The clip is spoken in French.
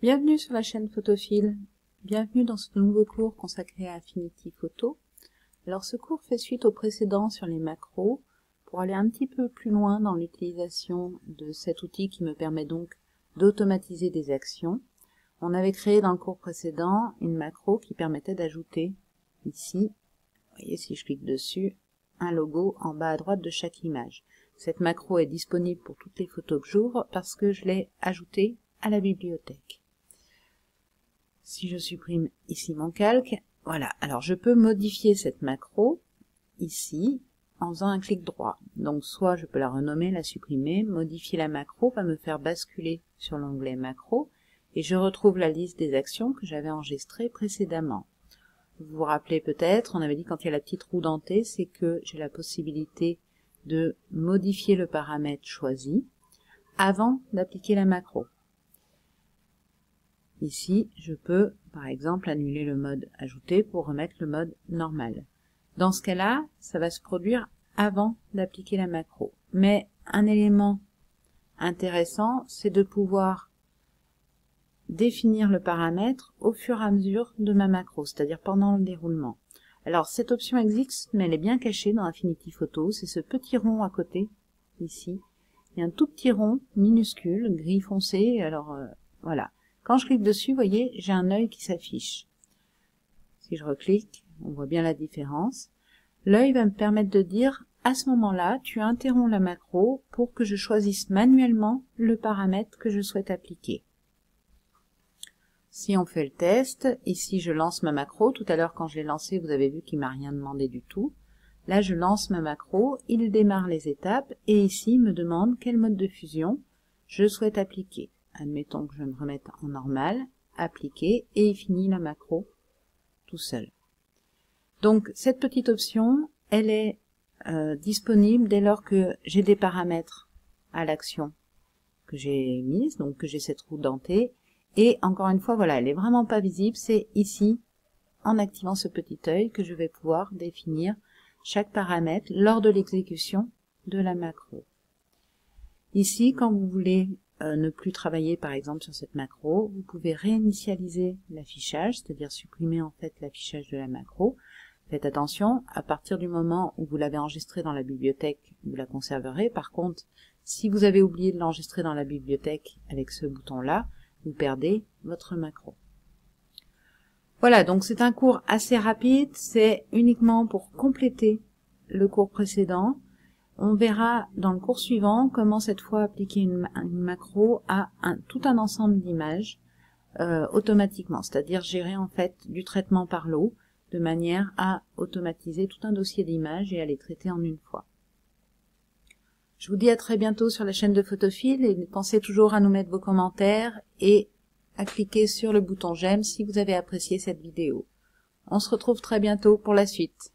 Bienvenue sur la chaîne Photophile. Bienvenue dans ce nouveau cours consacré à Affinity Photo. Alors ce cours fait suite au précédent sur les macros pour aller un petit peu plus loin dans l'utilisation de cet outil qui me permet donc d'automatiser des actions. On avait créé dans le cours précédent une macro qui permettait d'ajouter ici, vous voyez si je clique dessus, un logo en bas à droite de chaque image. Cette macro est disponible pour toutes les photos que j'ouvre parce que je l'ai ajoutée à la bibliothèque. Si je supprime ici mon calque, voilà, alors je peux modifier cette macro ici en faisant un clic droit. Donc soit je peux la renommer, la supprimer, modifier la macro va me faire basculer sur l'onglet macro et je retrouve la liste des actions que j'avais enregistrées précédemment. Vous vous rappelez peut-être, on avait dit quand il y a la petite roue dentée, c'est que j'ai la possibilité de modifier le paramètre choisi avant d'appliquer la macro. Ici, je peux, par exemple, annuler le mode ajouté pour remettre le mode normal. Dans ce cas-là, ça va se produire avant d'appliquer la macro. Mais un élément intéressant, c'est de pouvoir définir le paramètre au fur et à mesure de ma macro, c'est-à-dire pendant le déroulement. Alors, cette option existe, mais elle est bien cachée dans Affinity Photo. C'est ce petit rond à côté, ici. Il y a un tout petit rond, minuscule, gris foncé, alors voilà. Quand je clique dessus, vous voyez, j'ai un œil qui s'affiche. Si je reclique, on voit bien la différence. L'œil va me permettre de dire, à ce moment-là, tu interromps la macro pour que je choisisse manuellement le paramètre que je souhaite appliquer. Si on fait le test, ici je lance ma macro. Tout à l'heure, quand je l'ai lancé, vous avez vu qu'il m'a rien demandé du tout. Là, je lance ma macro, il démarre les étapes et ici, il me demande quel mode de fusion je souhaite appliquer. Admettons que je me remette en normal, appliquer, et il finit la macro tout seul. Donc cette petite option, elle est disponible dès lors que j'ai des paramètres à l'action que j'ai mise, donc que j'ai cette roue dentée, et encore une fois, voilà, elle est vraiment pas visible, c'est ici, en activant ce petit œil, que je vais pouvoir définir chaque paramètre lors de l'exécution de la macro. Ici, quand vous voulez ne plus travailler par exemple sur cette macro, vous pouvez réinitialiser l'affichage, c'est-à-dire supprimer en fait l'affichage de la macro. Faites attention, à partir du moment où vous l'avez enregistrée dans la bibliothèque, vous la conserverez. Par contre, si vous avez oublié de l'enregistrer dans la bibliothèque avec ce bouton-là, vous perdez votre macro. Voilà, donc c'est un cours assez rapide, c'est uniquement pour compléter le cours précédent. On verra dans le cours suivant comment cette fois appliquer une macro à tout un ensemble d'images automatiquement, c'est-à-dire gérer en fait du traitement par lot de manière à automatiser tout un dossier d'images et à les traiter en une fois. Je vous dis à très bientôt sur la chaîne de Photophile et pensez toujours à nous mettre vos commentaires et à cliquer sur le bouton j'aime si vous avez apprécié cette vidéo. On se retrouve très bientôt pour la suite.